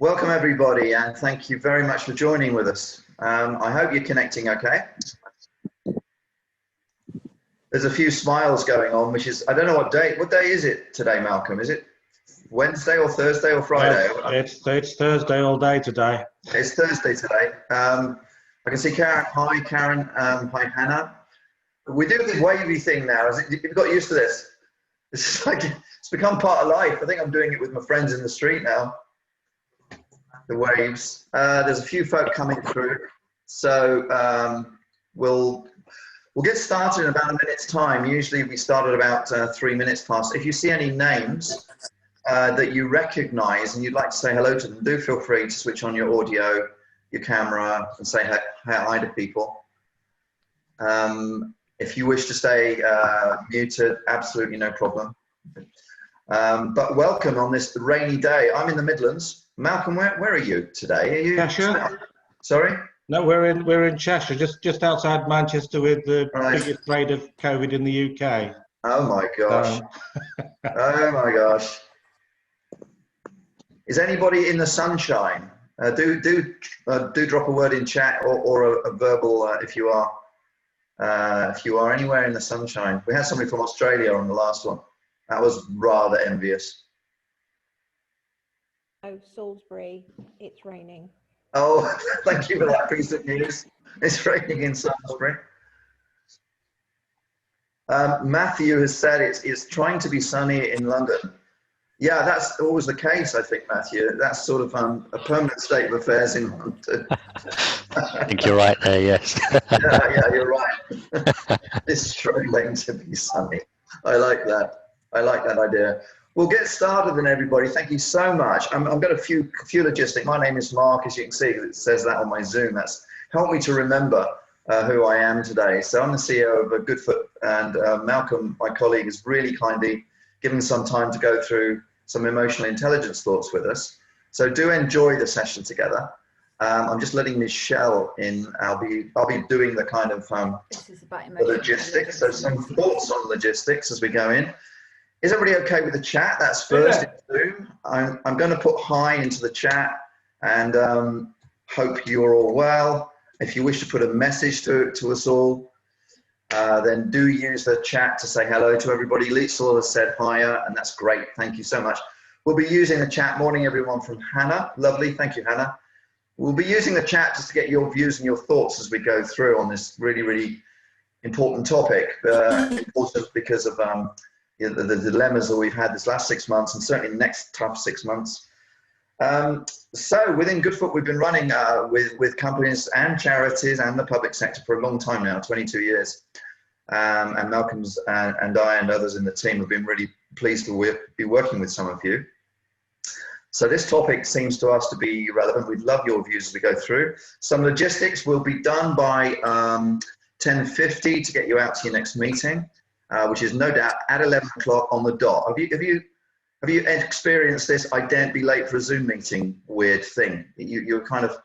Welcome everybody, and thank you very much for joining with us. I hope you're connecting okay. There's a few smiles going on, which is, I don't know what day is it today, Malcolm? Is it Wednesday or Thursday or Friday? It's Thursday all day today. It's Thursday today. I can see Karen. Hi, Karen. Hi, Hannah. We do this wavy thing now. You've got used to this. It's like, it's become part of life. I think I'm doing it with my friends in the street now. The waves. There's a few folk coming through, so we'll get started in about a minute's time. Usually we start at about 3 minutes past. If you see any names that you recognise and you'd like to say hello to them, do feel free to switch on your audio, your camera, and say hi to people. If you wish to stay muted, absolutely no problem. But welcome on this rainy day. I'm in the Midlands. Malcolm, where are you today? Are you Cheshire? Sorry? No, we're in Cheshire, just outside Manchester, with the biggest rate of COVID in the UK. Oh my gosh! Oh my gosh! Is anybody in the sunshine? Do drop a word in chat or a verbal if you are anywhere in the sunshine. We had somebody from Australia on the last one. That was rather envious. Oh, Salisbury, it's raining. Oh, thank you for that piece of news. It's raining in Salisbury. Matthew has said it's trying to be sunny in London. Yeah, that's always the case, I think, Matthew. That's sort of a permanent state of affairs in London. I think you're right there, yes. yeah, you're right. It's struggling to be sunny. I like that. I like that idea. We'll get started then, everybody. Thank you so much. I've got a few logistics. My name is Mark, as you can see. It says that on my Zoom. That's helped me to remember who I am today. So I'm the CEO of Goodfoot, and Malcolm, my colleague, has really kindly given some time to go through some emotional intelligence thoughts with us. So do enjoy the session together. I'm just letting Michelle in. I'll be doing the kind of the logistics. So some thoughts on logistics as we go in. Is everybody okay with the chat? That's first in Zoom. I'm going to put hi into the chat and hope you're all well. If you wish to put a message to us all, then do use the chat to say hello to everybody. Liesl has said hiya, and that's great. Thank you so much. We'll be using the chat. Morning, everyone, from Hannah. Lovely. Thank you, Hannah. We'll be using the chat just to get your views and your thoughts as we go through on this really, really important topic. Important because of the dilemmas that we've had this last 6 months, and certainly the next tough 6 months. So within Goodfoot, we've been running with companies and charities and the public sector for a long time now, 22 years. And Malcolm's and I and others in the team have been really pleased to be working with some of you. So this topic seems to us to be relevant. We'd love your views as we go through. Some logistics will be done by 10:50 to get you out to your next meeting. Which is no doubt at 11 o'clock on the dot. Have you experienced this I daren't be late for a Zoom meeting weird thing? You're kind of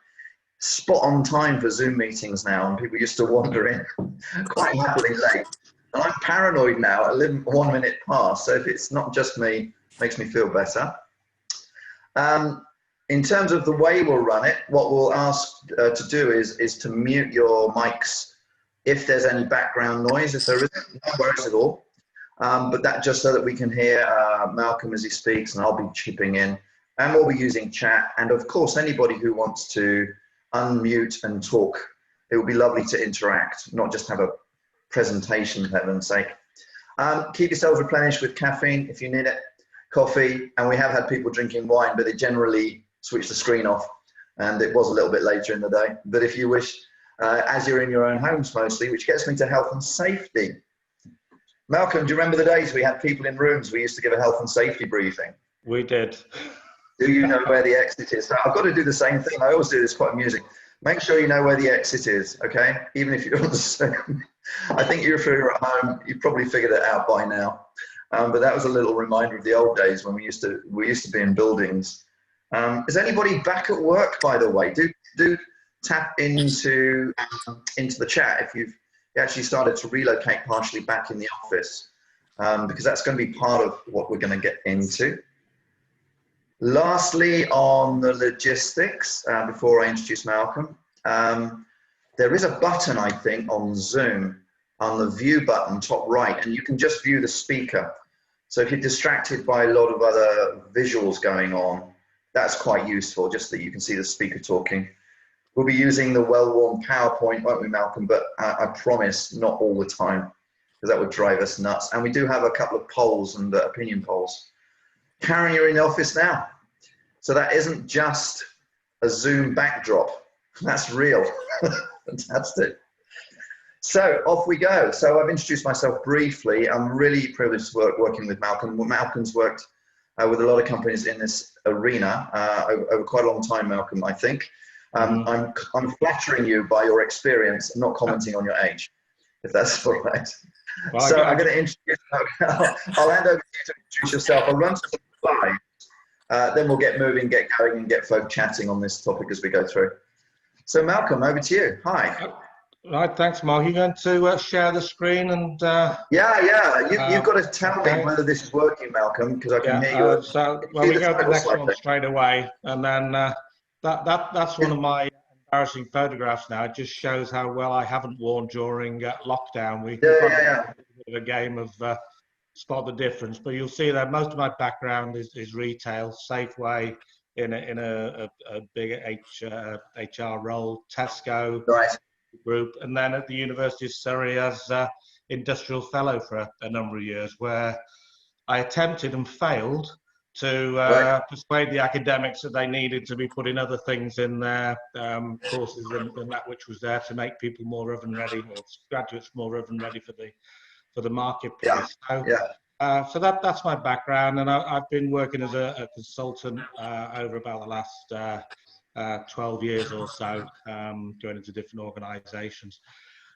spot on time for Zoom meetings now, and people used to wander in quite happily late. And I'm paranoid now at 1 minute past, so if it's not just me, it makes me feel better. In terms of the way we'll run it, what we'll ask to do is to mute your mics if there's any background noise. If there isn't, no worries at all. But that just so that we can hear Malcolm as he speaks, and I'll be chipping in. And we'll be using chat. And of course, anybody who wants to unmute and talk, it would be lovely to interact, not just have a presentation, for heaven's sake. Keep yourselves replenished with caffeine if you need it, coffee. And we have had people drinking wine, but they generally switch the screen off. And it was a little bit later in the day. But if you wish, as you're in your own homes mostly, which gets me to health and safety. Malcolm, do you remember the days we had people in rooms we used to give a health and safety briefing? We did. Do you know where the exit is? So I've got to do the same thing. I always do this quite amusing. Make sure you know where the exit is, okay? Even if you don't understand. I think if you're at home, you've probably figured it out by now. But that was a little reminder of the old days when we used to be in buildings. Is anybody back at work, by the way? Do tap into the chat if you've actually started to relocate partially back in the office, because that's going to be part of what we're going to get into. Lastly, on the logistics, before I introduce Malcolm, there is a button, I think, on Zoom, on the view button, top right, and you can just view the speaker. So if you're distracted by a lot of other visuals going on, that's quite useful, just that you can see the speaker talking. We'll be using the well-worn PowerPoint, won't we, Malcolm? But I promise not all the time, because that would drive us nuts. And we do have a couple of polls and opinion polls. Karen, you're in the office now. So that isn't just a Zoom backdrop. That's real. Fantastic. So off we go. So I've introduced myself briefly. I'm really privileged to working with Malcolm. Malcolm's worked with a lot of companies in this arena over quite a long time, Malcolm, I think. I'm flattering you by your experience and not commenting on your age, if that's all right. Well, so I'm going to introduce, I'll hand over to you to introduce yourself. I'll run to the slides, then we'll get moving, get going, and get folk chatting on this topic as we go through. So Malcolm, over to you. Hi. Right, thanks, Mark. You're going to share the screen and... Yeah. You've got to tell me whether this is working, Malcolm, because I can hear you. So, well, we go to the next one straight away, and then that's one of my embarrassing photographs now. It just shows how well I haven't worn during lockdown. We've got a game of spot the difference, but you'll see that most of my background is retail, Safeway in a big HR role, Tesco. Right. Group, and then at the University of Surrey as industrial fellow for a number of years, where I attempted and failed to persuade the academics that they needed to be putting other things in their courses than that which was there to make people more oven ready, or graduates more oven ready for the marketplace. So that's my background, and I've been working as a consultant over about the last 12 years or so, going into different organizations.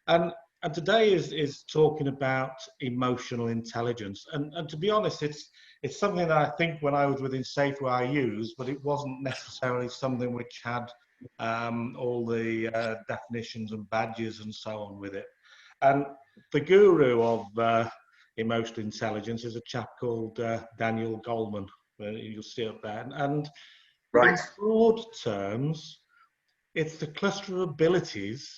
And today is talking about emotional intelligence. And to be honest, it's something that I think when I was within Safeway I used, but it wasn't necessarily something which had all the definitions and badges and so on with it. And the guru of emotional intelligence is a chap called Daniel Goleman. You'll see up there. And in broad terms, it's the cluster of abilities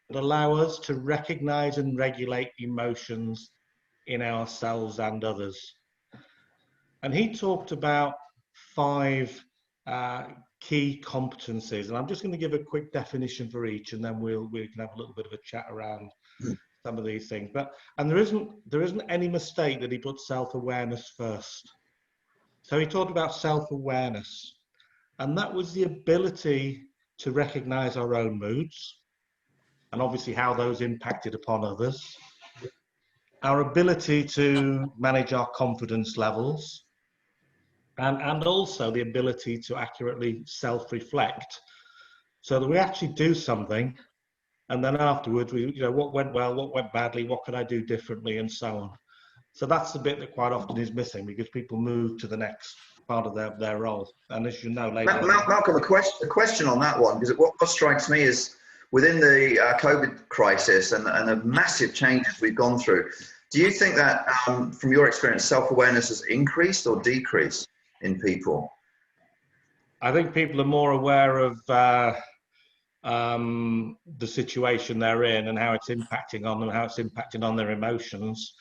that allow us to recognize and regulate emotions in ourselves and others. And he talked about 5 key competencies, and I'm just going to give a quick definition for each, and then we can have a little bit of a chat around some of these things. And there isn't any mistake that he put self-awareness first. So he talked about self-awareness. And that was the ability to recognize our own moods, and obviously how those impacted upon others. Our ability to manage our confidence levels, and also the ability to accurately self-reflect, so that we actually do something, and then afterwards, what went well, what went badly, what could I do differently, and so on. So that's the bit that quite often is missing, because people move to the next part of their role. And as you know later Malcolm, a question on that one, because what strikes me is within the COVID crisis and the massive changes we've gone through, do you think that from your experience, self-awareness has increased or decreased in people? I think people are more aware of the situation they're in and how it's impacting on them, how it's impacting on their emotions.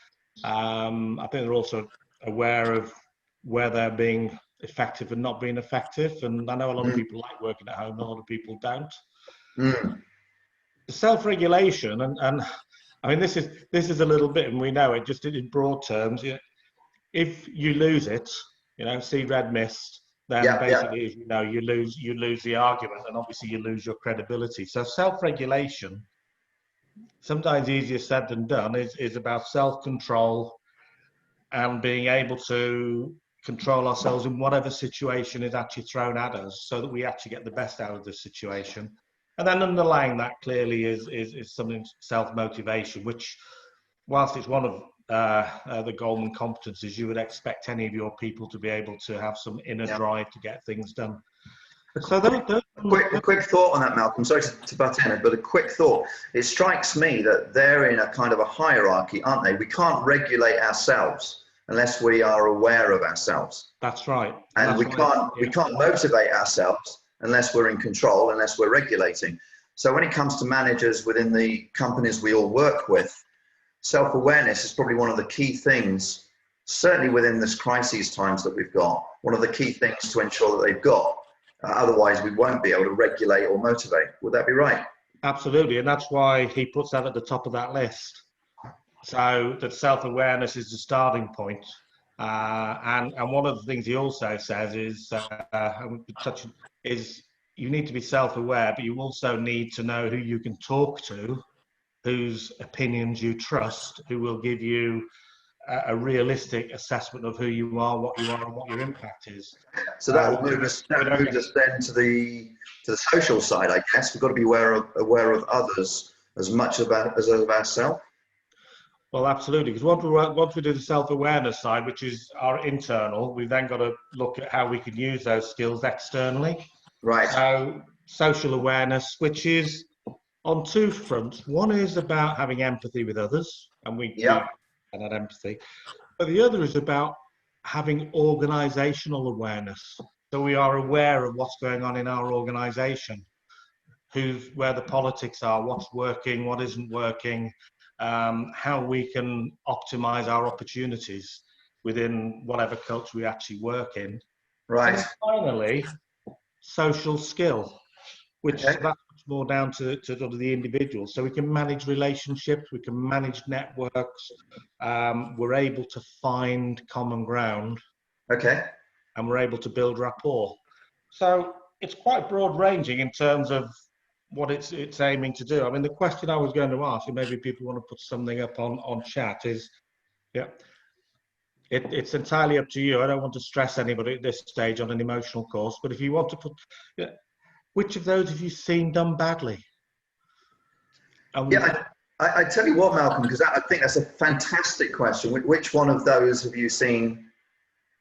I think they're also aware of where they're being effective and not being effective. And I know a lot of people like working at home, a lot of people don't. Self-regulation, and I mean, this is a little bit, and we know it just in broad terms. If you lose it, see red mist, then basically, as you know, you lose the argument, and obviously you lose your credibility. So self-regulation, sometimes easier said than done, is about self-control and being able to control ourselves in whatever situation is actually thrown at us, so that we actually get the best out of the situation. And then underlying that clearly is something, self-motivation, which, whilst it's one of the Goleman competencies, you would expect any of your people to be able to have some inner drive to get things done. So a quick thought on that, Malcolm. Sorry to butt in, but a quick thought. It strikes me that they're in a kind of a hierarchy, aren't they? We can't regulate ourselves. unless we are aware of ourselves. That's right. And That's we right. can't motivate ourselves unless we're in control, unless we're regulating. So when it comes to managers within the companies we all work with, self-awareness is probably one of the key things, certainly within this crisis times that we've got, one of the key things to ensure that they've got. Otherwise, we won't be able to regulate or motivate. Would that be right? Absolutely, and that's why he puts that at the top of that list. So that self-awareness is the starting point. And one of the things he also says is you need to be self-aware, but you also need to know who you can talk to, whose opinions you trust, who will give you a realistic assessment of who you are, and what your impact is. So that will move us then to the social side, I guess. We've got to be aware of others as much as of ourselves. Well, absolutely, because once we do the self-awareness side, which is our internal, we've then got to look at how we can use those skills externally. Right. So social awareness, which is on two fronts. One is about having empathy with others, and we have that empathy. But the other is about having organizational awareness. So we are aware of what's going on in our organization, where the politics are, what's working, what isn't working, how we can optimize our opportunities within whatever culture we actually work in. Right. And finally, social skill, which that's much more down to sort of the individual. So we can manage relationships, we can manage networks, we're able to find common ground. Okay. And we're able to build rapport. So it's quite broad ranging in terms of what it's aiming to do. I mean, the question I was going to ask, and maybe people want to put something up on chat, is, it's entirely up to you. I don't want to stress anybody at this stage on an emotional course, but if you want to put, which of those have you seen done badly? I tell you what, Malcolm, because I think that's a fantastic question. Which one of those have you seen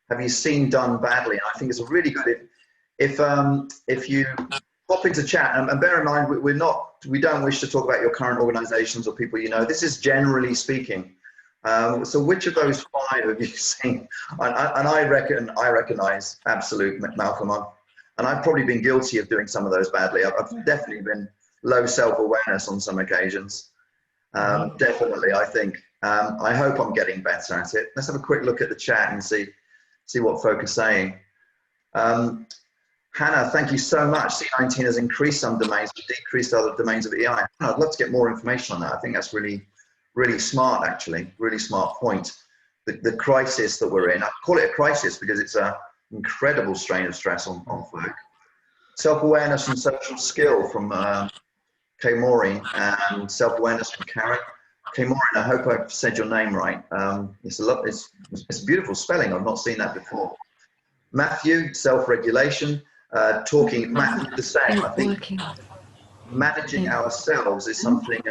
done badly? And I think it's a really good, if you pop into chat, and bear in mind, we don't wish to talk about your current organizations or people you know. This is generally speaking. So which of those 5 have you seen? And I recognize absolute, Malcolm, and I've probably been guilty of doing some of those badly. I've definitely been low self-awareness on some occasions. Definitely, I think. I hope I'm getting better at it. Let's have a quick look at the chat and see what folk are saying. Hannah, thank you so much. C19 has increased some domains, but decreased other domains of EI. I'd love to get more information on that. I think that's really, really smart, actually. Really smart point. The crisis that we're in, I call it a crisis because it's an incredible strain of stress on folk. Self-awareness and social skill from Kay Maureen, and self-awareness from Karen. Kay Maureen, I hope I've said your name right. It's a beautiful spelling. I've not seen that before. Matthew, self-regulation. Matthew the same. I think managing ourselves is something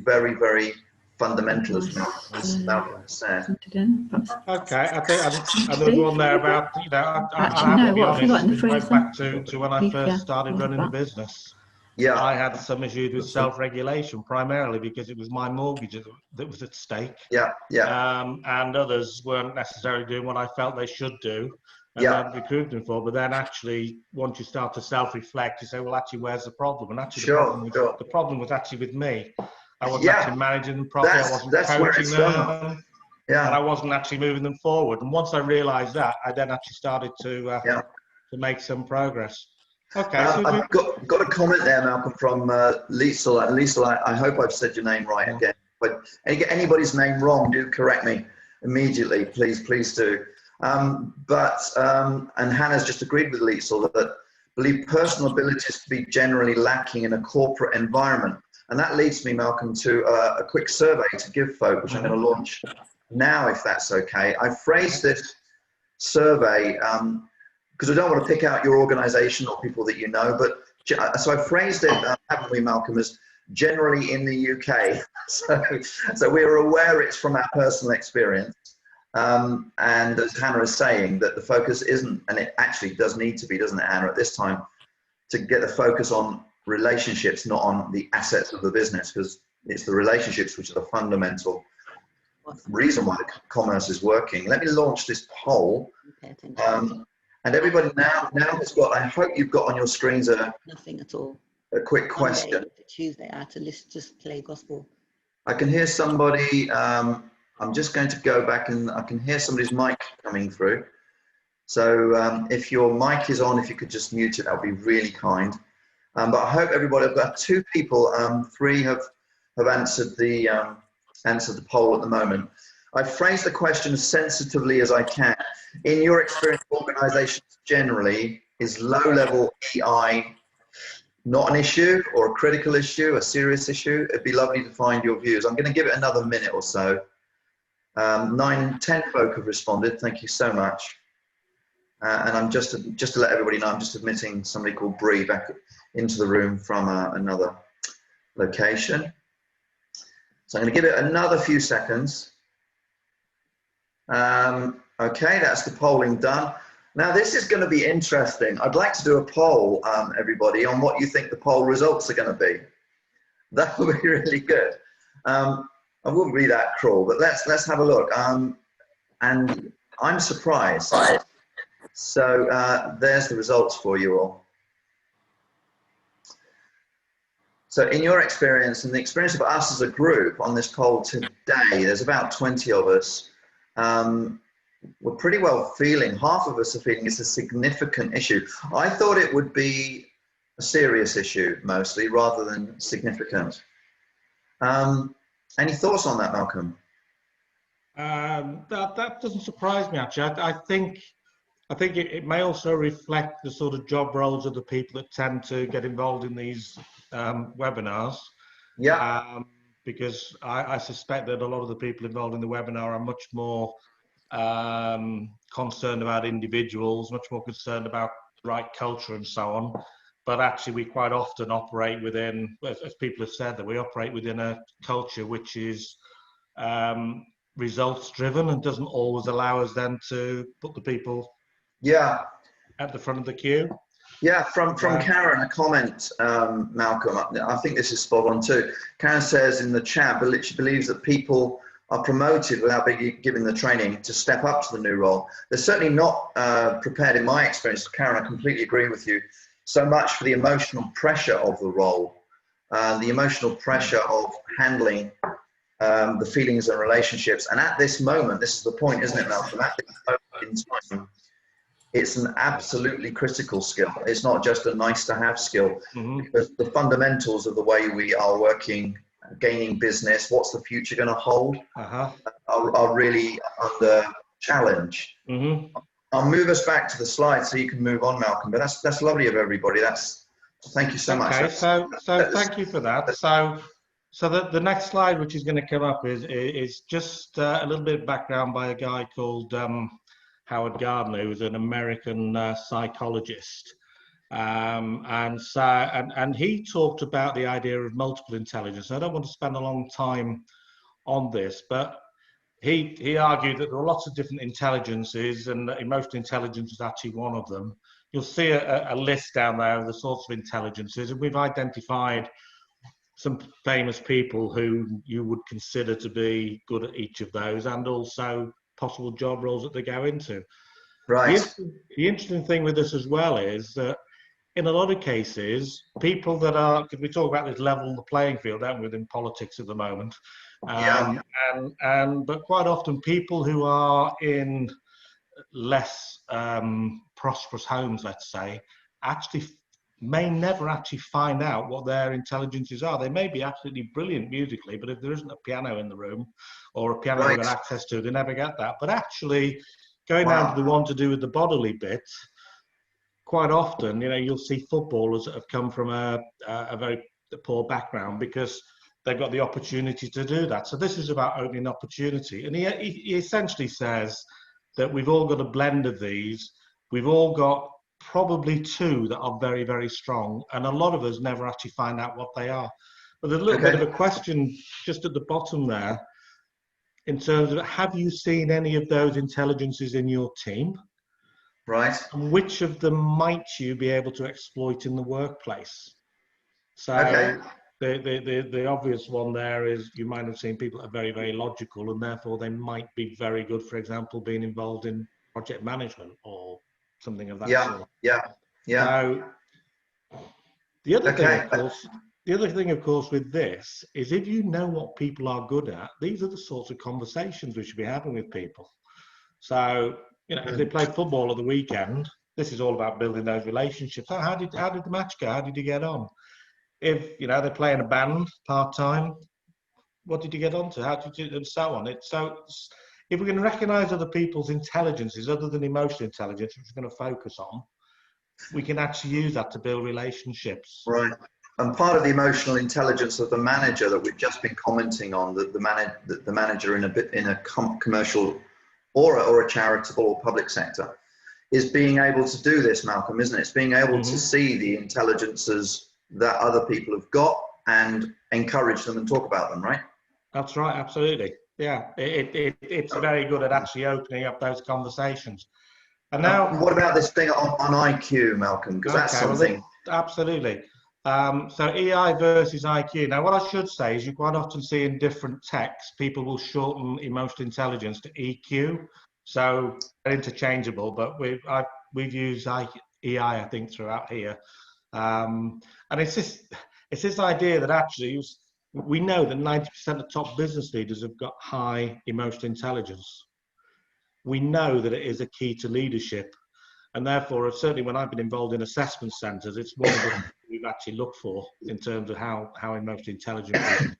very, very fundamental, as Malcolm said. Okay, I think another one there about, I have to be honest, it goes back to when I first started running the business. Yeah. I had some issues with self-regulation, primarily because it was my mortgage that was at stake. Yeah. And others weren't necessarily doing what I felt they should do. And I'd recruit them for, but then actually, once you start to self-reflect, you say, well, actually, where's the problem? And actually, the problem was actually with me. I wasn't actually managing them properly. I wasn't coaching them. Yeah. And I wasn't actually moving them forward. And once I realised that, I then actually started to make some progress. Okay. So I've got a comment there, Malcolm, from Liesl. And Liesl, I hope I've said your name right again. But anybody's name wrong, do correct me immediately, please do. And Hannah's just agreed with Liesl that believe personal abilities to be generally lacking in a corporate environment. And that leads me, Malcolm, to a quick survey to give folk, which I'm going to launch now, if that's okay. I phrased this survey because I don't want to pick out your organization or people that you know, but so I phrased it, haven't we, Malcolm, as generally in the UK. So we're aware it's from our personal experience. And as Hannah is saying, that the focus isn't, and it actually does need to be, doesn't it, Hannah, at this time, to get the focus on relationships, not on the assets of the business, because it's the relationships which are the fundamental reason why commerce is working. Let me launch this poll. Pay attention. And everybody now has got, I hope you've got on your screens Nothing at all. a quick Monday question. to Tuesday, I had to just play gospel. I can hear somebody, I'm just going to go back and I can hear somebody's mic coming through. So if your mic is on, if you could just mute it, that would be really kind. But I hope everybody, I've got 2 people, 3 have answered the poll at the moment. I've phrased the question as sensitively as I can. In your experience, organizations generally, is low-level EI not an issue or a critical issue, a serious issue? It'd be lovely to find your views. I'm going to give it another minute or so. 9, 10 folk have responded. Thank you so much. And I'm just to let everybody know, I'm just admitting somebody called Bree back into the room from another location. So I'm going to give it another few seconds. Okay, that's the polling done. Now this is going to be interesting. I'd like to do a poll, everybody, on what you think the poll results are going to be. That would be really good. I wouldn't be that cruel, but let's have a look. And I'm surprised. So there's the results for you all. So in your experience and the experience of us as a group on this poll today, there's about 20 of us. We're pretty well feeling, half of us are feeling it's a significant issue. I thought it would be a serious issue mostly rather than significant. Any thoughts on that, Malcolm? That doesn't surprise me, actually. I think it may also reflect the sort of job roles of the people that tend to get involved in these webinars. Yeah. Because I suspect that a lot of the people involved in the webinar are much more concerned about individuals, much more concerned about right culture and so on. But actually, we quite often operate within, as people have said, that we operate within a culture which is results driven and doesn't always allow us then to put the people at the front of the queue. Yeah, from Karen, a comment, Malcolm, I think this is spot on too. Karen says in the chat, but she believes that people are promoted without being given the training to step up to the new role. They're certainly not prepared, in my experience. Karen, I completely agree with you, so much for the emotional pressure of the role, the emotional pressure of handling the feelings and relationships. And at this moment, this is the point, isn't it, Malcolm? At this moment in time, it's an absolutely critical skill. It's not just a nice to have skill. Because the fundamentals of the way we are working, gaining business, what's the future going to hold, are really under challenge. I'll move us back to the slide so you can move on, Malcolm. But that's lovely of everybody. Thank you so much. Okay, so thank you for that. So the next slide, which is going to come up, is just a little bit of background by a guy called Howard Gardner, who's an American psychologist. And he talked about the idea of multiple intelligence. I don't want to spend a long time on this, but he argued that there are lots of different intelligences, and that emotional intelligence is actually one of them. You'll see a list down there of the sorts of intelligences, and we've identified some famous people who you would consider to be good at each of those, and also possible job roles that they go into. Right. The interesting thing with this as well is that in a lot of cases, people that are, because we talk about this level the playing field, don't we, within politics at the moment, but quite often people who are in less prosperous homes, let's say, actually may never actually find out what their intelligences are. They may be absolutely brilliant musically, but if there isn't a piano in the room or a piano they've got access to, they never get that. But actually, going down to the one to do with the bodily bits, quite often, you'll see footballers that have come from a very poor background because they've got the opportunity to do that. So this is about opening opportunity. And he essentially says that we've all got a blend of these. We've all got probably 2 that are very, very strong, and a lot of us never actually find out what they are. But there's a little bit of a question just at the bottom there in terms of, have you seen any of those intelligences in your team? Right. And which of them might you be able to exploit in the workplace? So the obvious one there is you might have seen people that are very, very logical, and therefore they might be very good, for example, being involved in project management or something of that sort. Yeah. So the other thing, Okay. of course, with this is if you know what people are good at, these are the sorts of conversations we should be having with people. So, you know, if they play football at the weekend, this is all about building those relationships. So how did the match go? How did you get on? If, you know, they play in a band part-time, what did you get on to? How did you, and so on. If we can recognise other people's intelligences other than emotional intelligence, which we're going to focus on, we can actually use that to build relationships. Right. And part of the emotional intelligence of the manager that we've just been commenting on, that the manager in a commercial or a charitable or public sector, is being able to do this, Malcolm, isn't it? It's being able to see the intelligences that other people have got and encourage them and talk about them, right? That's right, absolutely. Yeah, it's very good at actually opening up those conversations. And now, what about this thing on IQ, Malcolm? Because that's something. Well, absolutely. So EI versus IQ. Now, what I should say is you quite often see in different texts, people will shorten emotional intelligence to EQ. So they're interchangeable, but we've used EI, I think, throughout here. And it's this idea that actually we know that 90% of top business leaders have got high emotional intelligence. We know that it is a key to leadership. And therefore, certainly when I've been involved in assessment centres, it's one of the things we've actually looked for in terms of how emotionally intelligent people are.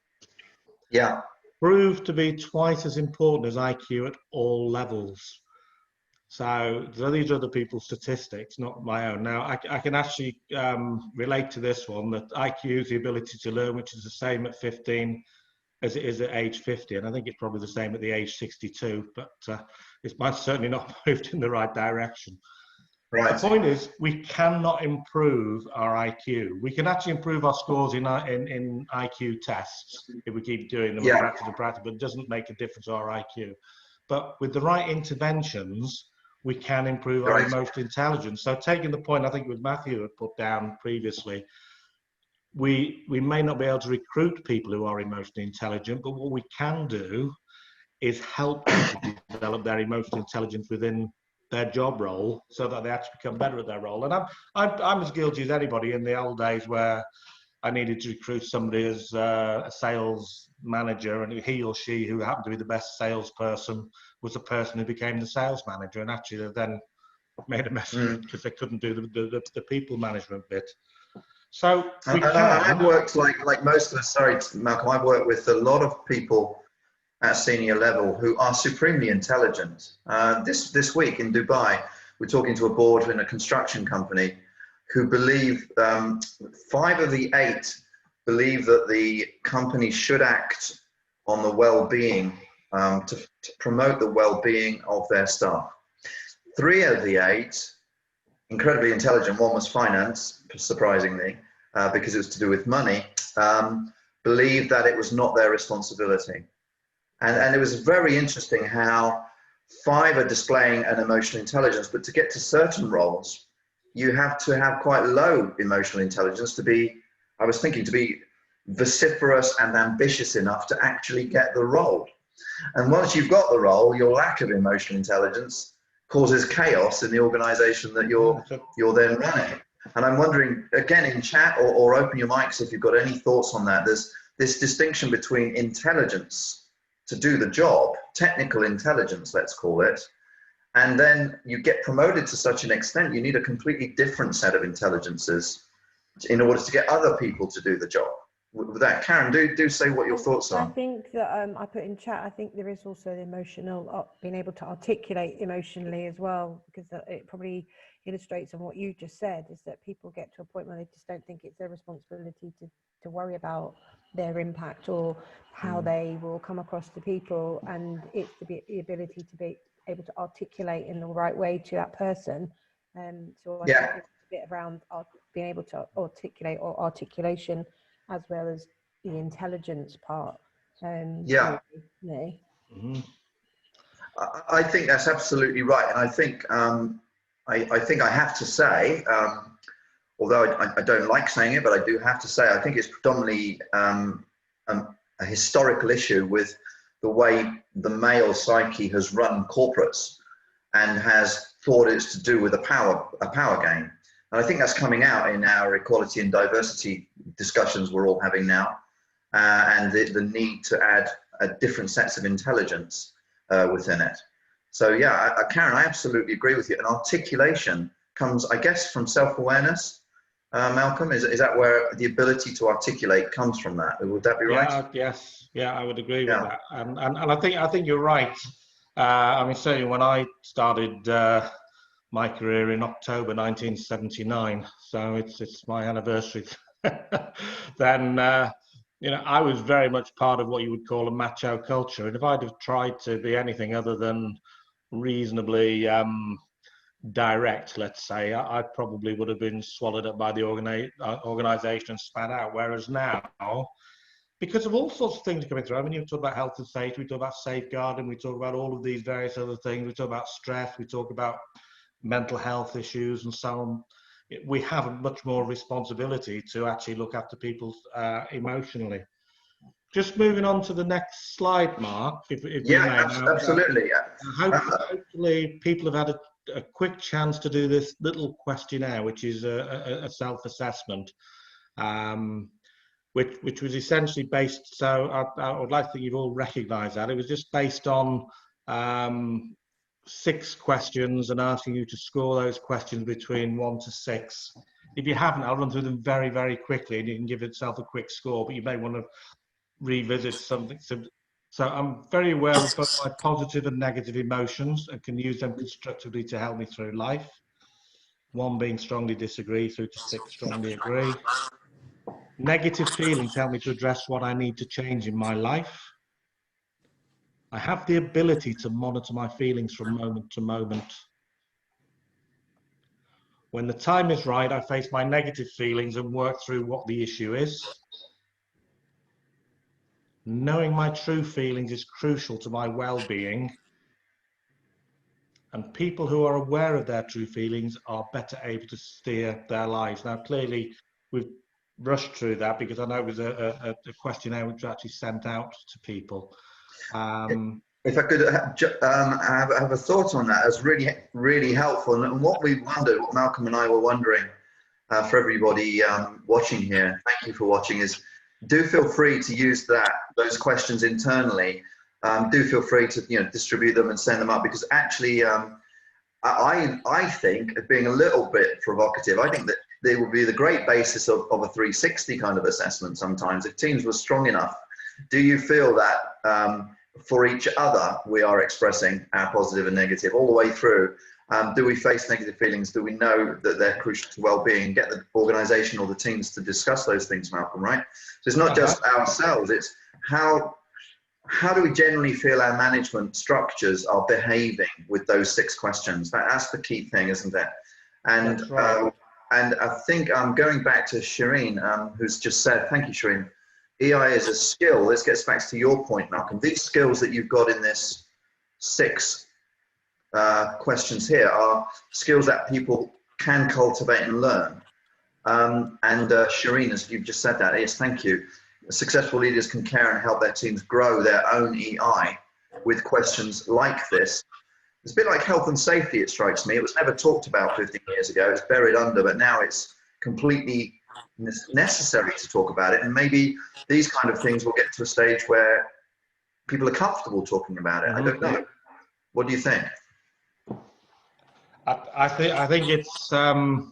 Yeah. Proved to be twice as important as IQ at all levels. So these are other people's statistics, not my own. Now, I can actually relate to this one, that IQ is the ability to learn, which is the same at 15 as it is at age 50. And I think it's probably the same at the age 62, but it's certainly not moved in the right direction. Right. The point is, we cannot improve our IQ. We can actually improve our scores in IQ tests if we keep doing them and practice, but it doesn't make a difference to our IQ. But with the right interventions, we can improve our emotional intelligence. So taking the point I think with Matthew had put down previously, we may not be able to recruit people who are emotionally intelligent, but what we can do is help people develop their emotional intelligence within their job role so that they actually become better at their role. And I'm as guilty as anybody in the old days where I needed to recruit somebody as a sales manager, and he or she who happened to be the best salesperson was the person who became the sales manager, and actually they then made a mess of it because they couldn't do the people management bit. So I've worked like most of us. Sorry, Malcolm. I've worked with a lot of people at senior level who are supremely intelligent. This week in Dubai, we're talking to a board in a construction company who believe 5 of the 8 believe that the company should act on the well-being to promote the well-being of their staff. 3 of the 8, incredibly intelligent, one was finance, surprisingly, because it was to do with money, believed that it was not their responsibility. And it was very interesting how 5 are displaying an emotional intelligence, but to get to certain roles, you have to have quite low emotional intelligence to be vociferous and ambitious enough to actually get the role. And once you've got the role, your lack of emotional intelligence causes chaos in the organization that you're then running. And I'm wondering, again, in chat or open your mics if you've got any thoughts on that. There's this distinction between intelligence to do the job, technical intelligence, let's call it, and then you get promoted to such an extent, you need a completely different set of intelligences in order to get other people to do the job. With that, Karen, do say what your thoughts are. I think that I put in chat, I think there is also the emotional, being able to articulate emotionally as well, because it probably illustrates on what you just said, is that people get to a point where they just don't think it's their responsibility to worry about their impact or how they will come across to people, and it's the ability to be able to articulate in the right way to that person. So I think it's a bit around being able to articulate or articulation as well as the intelligence part. I think that's absolutely right, and I think I have to say although I don't like saying it, but I do have to say, I think it's predominantly a historical issue with the way the male psyche has run corporates and has thought it's to do with a power game. And I think that's coming out in our equality and diversity discussions we're all having now, and the need to add different sets of intelligence within it. So yeah, Karen, I absolutely agree with you. And articulation comes, I guess, from self-awareness. Malcolm, is that where the ability to articulate comes from? That would that be right? Yes, yeah, I would agree with that. And I think you're right. I mean, certainly when I started my career in October 1979, so it's my anniversary. Then I was very much part of what you would call a macho culture, and if I'd have tried to be anything other than reasonably direct, let's say, I probably would have been swallowed up by the organisation and spat out. Whereas now, because of all sorts of things coming through, I mean, you talk about health and safety, we talk about safeguarding, we talk about all of these various other things, we talk about stress, we talk about mental health issues and so on. We have a much more responsibility to actually look after people emotionally. Just moving on to the next slide, Mark, if you may. Absolutely. Hopefully people have had a quick chance to do this little questionnaire, which is a self-assessment, which was essentially based, so I would like to think you've all recognised that. It was just based on 6 questions and asking you to score those questions between 1 to 6. If you haven't, I'll run through them very, very quickly and you can give yourself a quick score, but you may want to revisit something. So I'm very aware of both my positive and negative emotions and can use them constructively to help me through life. 1 being strongly disagree, through to 6 strongly agree. Negative feelings help me to address what I need to change in my life. I have the ability to monitor my feelings from moment to moment. When the time is right, I face my negative feelings and work through what the issue is. Knowing my true feelings is crucial to my well-being. And people who are aware of their true feelings are better able to steer their lives. Now, clearly, we've rushed through that because I know it was a questionnaire which was actually sent out to people. If I could have a thought on that, it's really, really helpful. And what we wondered, what Malcolm and I were wondering, for everybody watching here, thank you for watching, is do feel free to use those questions internally. Do feel free to distribute them and send them up, because actually I think, being a little bit provocative, I think that they would be the great basis of a 360 kind of assessment sometimes. If teams were strong enough, do you feel that for each other we are expressing our positive and negative all the way through? Do we face negative feelings? Do we know that they're crucial to well-being? Get the organisation or the teams to discuss those things, Malcolm, right? So it's not just ourselves, it's how do we generally feel our management structures are behaving with those 6 questions? That's the key thing, isn't it? And That's right. And I think going back to Shireen, who's just said, thank you, Shireen, EI is a skill. This gets back to your point, Malcolm. These skills that you've got in this 6 questions here are skills that people can cultivate and learn. And Shireen, as you've just said that, yes, thank you. Successful leaders can care and help their teams grow their own EI with questions like this. It's a bit like health and safety, it strikes me. It was never talked about 15 years ago. It's buried under, but now it's completely necessary to talk about it. And maybe these kind of things will get to a stage where people are comfortable talking about it. I don't know. What do you think? I think it's a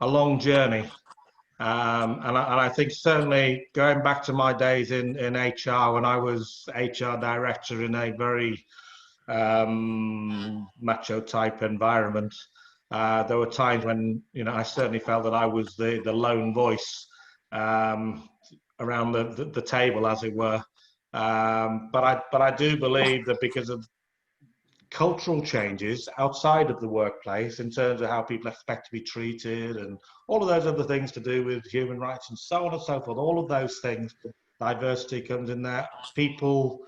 long journey. And I think certainly going back to my days in HR, when I was HR director in a very macho type environment, there were times when I certainly felt that I was the lone voice around the table, as it were. But I do believe that because of cultural changes outside of the workplace, in terms of how people expect to be treated and all of those other things to do with human rights and so on and so forth, all of those things, diversity comes in there. People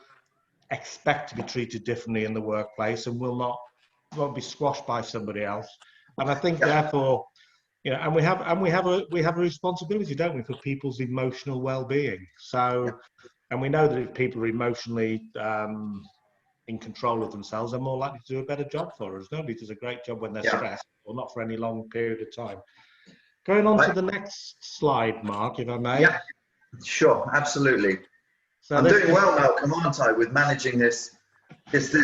expect to be treated differently in the workplace and won't be squashed by somebody else. And I think therefore You know, and we have a responsibility, don't we, for people's emotional well-being. So, and we know that if people are emotionally in control of themselves, they're more likely to do a better job for us. Nobody does a great job when they're stressed, or not for any long period of time. Going on to the next slide, Mark, if I may. Yeah, sure, absolutely. So I'm doing well, Malcolm, aren't I, with managing this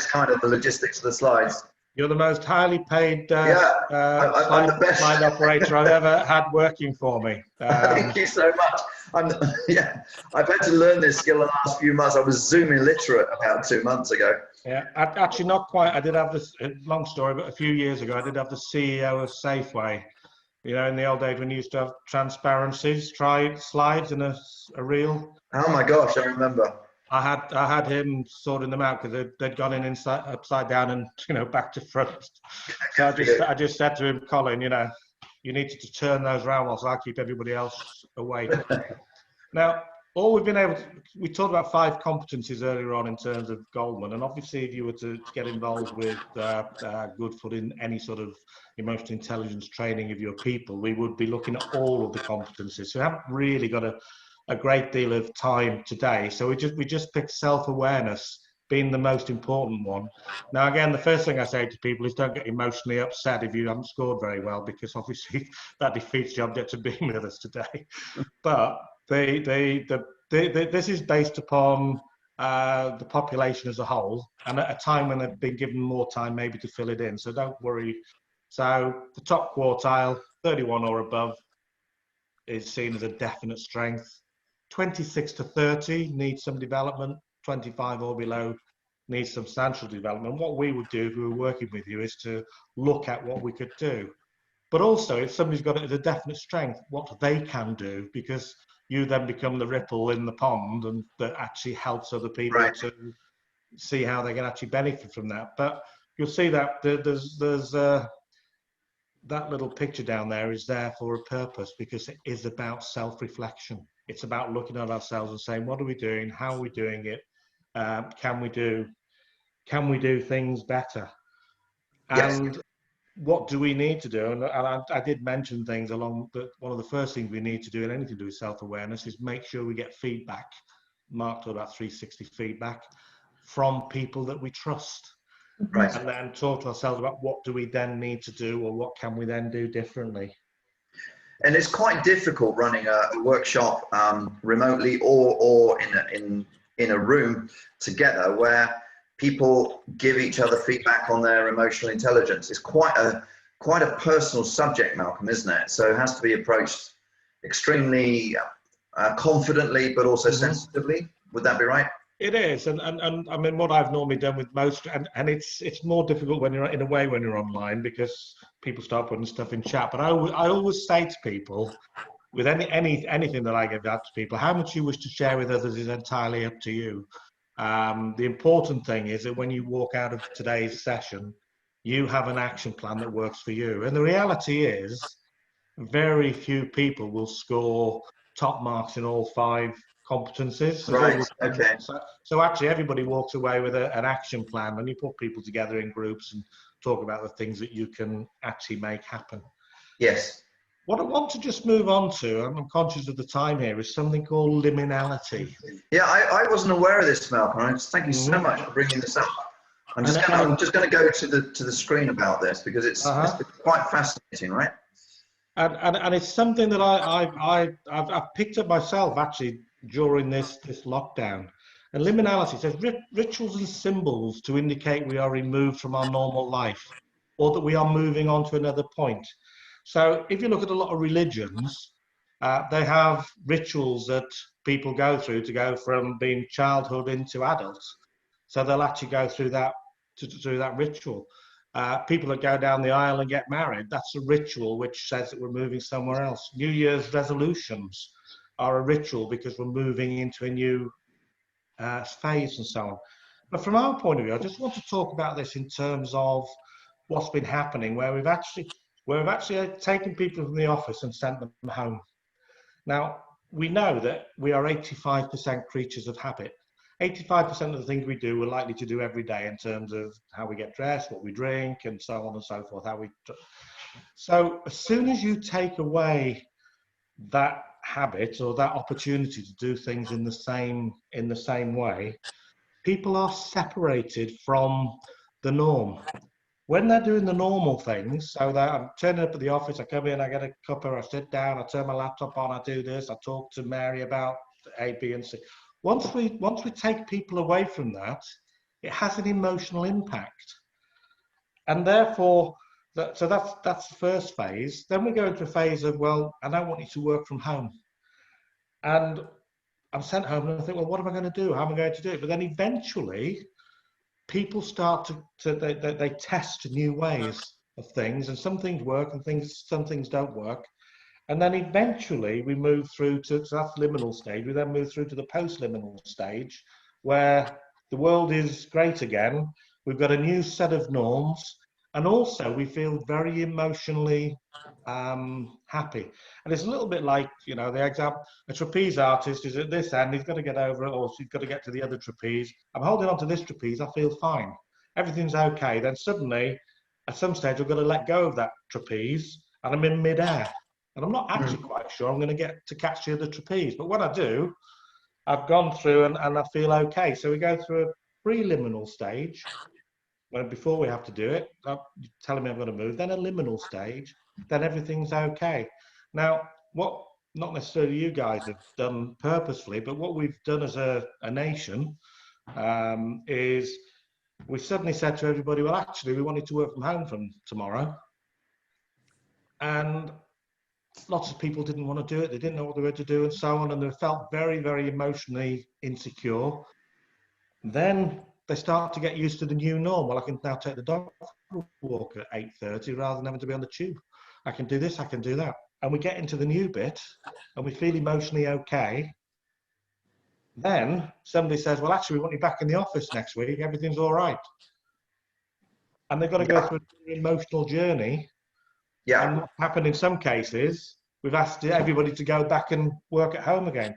kind of the logistics of the slides. You're the most highly paid I'm the best slide operator I've ever had working for me. Thank you so much. I've had to learn this skill in the last few months. I was Zoom illiterate about 2 months ago. Yeah, actually not quite. I did have this, long story, but a few years ago, I did have the CEO of Safeway. You know, in the old days when you used to have transparencies, try slides in a reel. Oh my gosh, I remember. I had him sorting them out because they'd gone in upside down and, you know, back to front. So I just said to him, Colin, you know, you need to turn those around whilst I keep everybody else awake. Now, all we've been able to, we talked about 5 competencies earlier on in terms of Goldman, and obviously if you were to get involved with Goodfoot in any sort of emotional intelligence training of your people, we would be looking at all of the competencies. So we haven't really got a great deal of time today. So we just picked self-awareness being the most important one. Now, again, the first thing I say to people is don't get emotionally upset if you haven't scored very well, because obviously that defeats the object of being with us today. But this is based upon the population as a whole, and at a time when they've been given more time maybe to fill it in. So don't worry. So the top quartile, 31 or above, is seen as a definite strength. 26 to 30 needs some development. 25 or below needs substantial development. What we would do if we were working with you is to look at what we could do. But also, if somebody's got it as a definite strength, what they can do, because you then become the ripple in the pond, and that actually helps other people to see how they can actually benefit from that. But you'll see that there's that little picture down there is there for a purpose, because it is about self-reflection. It's about looking at ourselves and saying, what are we doing? How are we doing it? Can we do things better? And what do we need to do? And I did mention things along that. One of the first things we need to do in anything to do with self-awareness is make sure we get feedback. Mark talked about 360 feedback from people that we trust. Right. And then talk to ourselves about what do we then need to do, or what can we then do differently. And it's quite difficult running a workshop remotely or in a room together where people give each other feedback on their emotional intelligence. It's quite a personal subject, Malcolm, isn't it? So it has to be approached extremely confidently, but also sensitively. Would that be right? It is, and I mean, what I've normally done with most, and it's more difficult when you're in a way when you're online, because people start putting stuff in chat. But I always say to people, with anything that I give out to people, how much you wish to share with others is entirely up to you. The important thing is that when you walk out of today's session, you have an action plan that works for you. And the reality is, very few people will score top marks in all 5 competencies. Right. Okay. So actually everybody walks away with an action plan, and you put people together in groups and talk about the things that you can actually make happen. Yes. What I want to just move on to, and I'm conscious of the time here, is something called liminality. Yeah, I wasn't aware of this, Malcolm. Thank you so much for bringing this up. I'm just going to go to the screen about this, because it's quite fascinating, right? And it's something that I've picked up myself actually during this lockdown. And liminality says rituals and symbols to indicate we are removed from our normal life, or that we are moving on to another point. So if you look at a lot of religions, they have rituals that people go through to go from being childhood into adults. So they'll actually go through that ritual. People that go down the aisle and get married, that's a ritual which says that we're moving somewhere else. New Year's resolutions are a ritual because we're moving into a new phase and so on. But from our point of view, I just want to talk about this in terms of what's been happening, where we've actually taken people from the office and sent them home. Now, we know that we are 85% creatures of habit. 85% of the things we do, we're likely to do every day in terms of how we get dressed, what we drink, and so on and so forth. So as soon as you take away that habit or that opportunity to do things in the same way, people are separated from the norm. When they're doing the normal things, so that I'm turning up at the office, I come in, I get a cuppa, I sit down, I turn my laptop on, I do this, I talk to Mary about A, B, and C. Once we take people away from that, it has an emotional impact, and therefore, that's the first phase. Then we go into a phase of, well, I don't want you to work from home, and I'm sent home, and I think, well, what am I going to do? How am I going to do it? But then eventually, people start they test new ways of things, and some things work and some things don't work. And then eventually we move through to, so that's liminal stage. We then move through to the post-liminal stage, where the world is great again. We've got a new set of norms, and also we feel very emotionally happy. And it's a little bit like, you know, the example, a trapeze artist is at this end, he's got to get over it, or she's got to get to the other trapeze. I'm holding on to this trapeze, I feel fine. Everything's okay. Then suddenly, at some stage, I've got to let go of that trapeze, and I'm in midair. And I'm not actually quite sure I'm going to get to catch the other trapeze. But when I do, I've gone through and I feel okay. So we go through a pre-liminal stage, when before we have to do it, you're telling me I'm going to move, then a liminal stage, then everything's okay. Now, what not necessarily you guys have done purposefully, but what we've done as a nation is we suddenly said to everybody, well, actually, we wanted to work from home from tomorrow. And lots of people didn't want to do it. They didn't know what they were to do and so on. And they felt very, very emotionally insecure. Then they start to get used to the new norm. Well, I can now take the dog for a walk at 8:30 rather than having to be on the tube. I can do this, I can do that. And we get into the new bit and we feel emotionally okay. Then somebody says, well, actually, we want you back in the office next week. Everything's all right. And they've got to go through an emotional journey. Yeah. And what happened in some cases, we've asked everybody to go back and work at home again.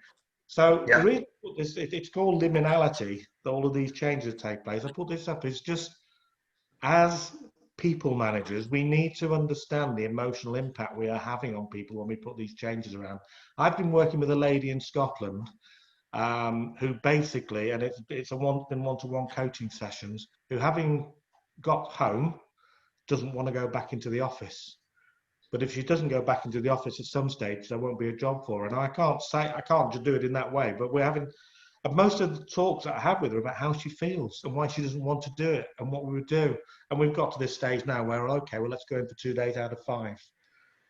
So the reason it's called liminality, that all of these changes take place. I put this up is just, as people managers, we need to understand the emotional impact we are having on people when we put these changes around. I've been working with a lady in Scotland who basically, and it's been one-to-one coaching sessions, who, having got home, doesn't want to go back into the office. But if she doesn't go back into the office at some stage, there won't be a job for her. And I can't just do it in that way, but we're having, most of the talks that I have with her about how she feels and why she doesn't want to do it and what we would do. And we've got to this stage now where, okay, well, let's go in for 2 days out of 5.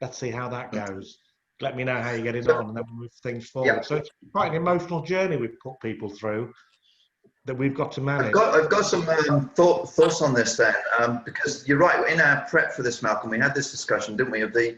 Let's see how that goes. Let me know how you're getting on, and then we'll move things forward. Yeah. So it's quite an emotional journey we've put people through that we've got to manage. I've got some thoughts on this then, because you're right. In our prep for this, Malcolm, we had this discussion, didn't we, of the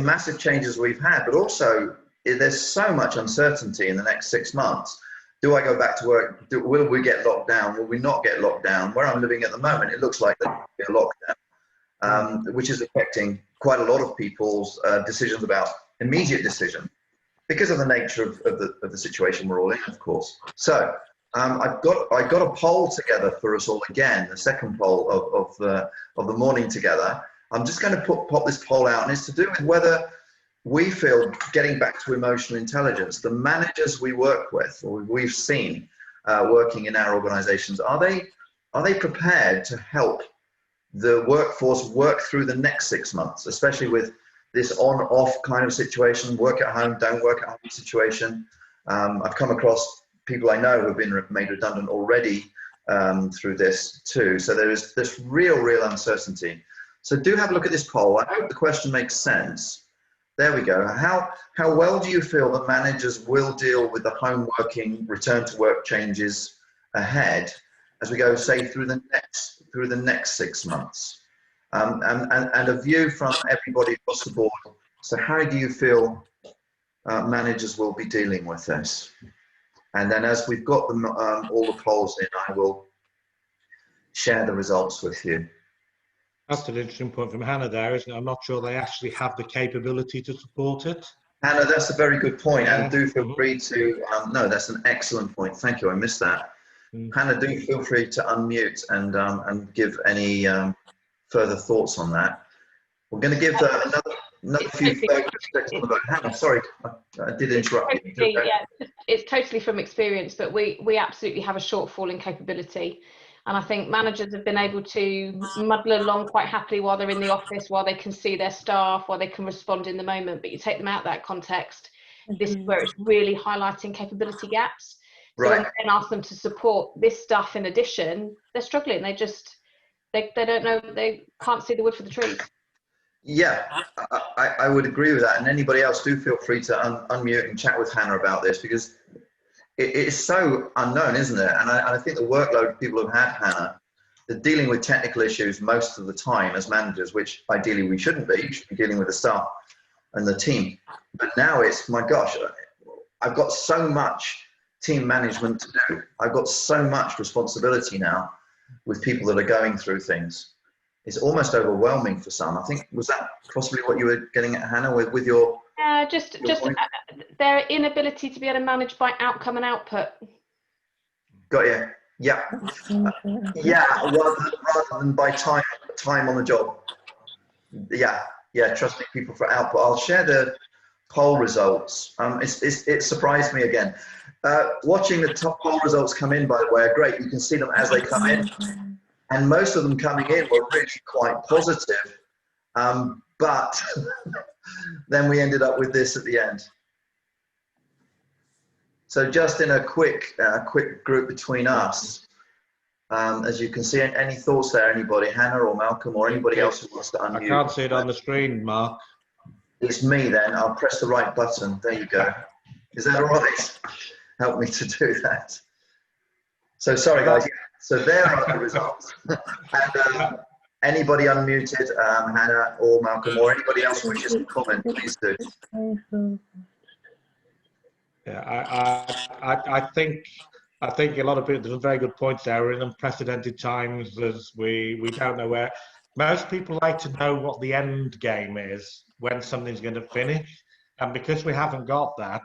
massive changes we've had, but also there's so much uncertainty in the next 6 months. Do I go back to work? Will we get locked down? Will we not get locked down? Where I'm living at the moment, it looks like there'll be a lockdown, which is affecting quite a lot of people's decisions about immediate decision because of the nature of the situation we're all in, of course. So I got a poll together for us all again, the second poll of the morning together. I'm just going to pop this poll out, and it's to do with whether we feel, getting back to emotional intelligence, the managers we work with, or we've seen working in our organizations, are they prepared to help the workforce work through the next 6 months, especially with this on-off kind of situation, work at home, don't work at home situation. I've come across people I know who have been made redundant already through this too. So there is this real uncertainty. So do have a look at this poll. I hope the question makes sense. There we go. How well do you feel that managers will deal with the home working, return to work changes ahead as we go, say, through the next 6 months? And a view from everybody across the board. So how do you feel managers will be dealing with this? And then as we've got them, all the polls in, I will share the results with you. That's an interesting point from Hannah there, isn't it? I'm not sure they actually have the capability to support it. Hannah, that's a very good point. And do feel free to, no, that's an excellent point. Thank you, I missed that. Hannah, do feel free to unmute and give any further thoughts on that. We're going to give another few folks on the vote. Hannah, sorry, I did interrupt you. Totally, yeah, it's totally from experience, but we absolutely have a shortfall in capability. And I think managers have been able to muddle along quite happily while they're in the office, while they can see their staff, while they can respond in the moment. But you take them out of that context, this is where it's really highlighting capability gaps. So when we then ask them to support this stuff in addition, they're struggling. They don't know, they can't see the wood for the trees. Yeah, I would agree with that. And anybody else, do feel free to unmute and chat with Hannah about this, because it's so unknown, isn't it? And I think the workload people have had, Hannah, they're dealing with technical issues most of the time as managers, which ideally we shouldn't be. You should be dealing with the staff and the team. But now it's, my gosh, I've got so much team management to do. I've got so much responsibility now with people that are going through things. It's almost overwhelming for some. I think, was that possibly what you were getting at, Hannah, with your... Just their inability to be able to manage by outcome and output. Got you. Yeah. Yeah, rather than by time on the job. Yeah, trusting people for output. I'll share the poll results. It surprised me again. Watching the top poll results come in, by the way, are great. You can see them as they come in. And most of them coming in were really quite positive. But then we ended up with this at the end. So just in a quick group between us, as you can see, any thoughts there, anybody, Hannah or Malcolm or anybody else who wants to unmute? I can't see it on the screen, Mark. It's me then. I'll press the right button. There you go. Is that all right? Help me to do that. So sorry, guys. So there are the results. And anybody unmuted, Hannah or Malcolm or anybody else who wishes to comment, please do. Yeah, I think a lot of people, there's very good points there. We're in unprecedented times, as we don't know where. Most people like to know what the end game is, when something's going to finish. And because we haven't got that,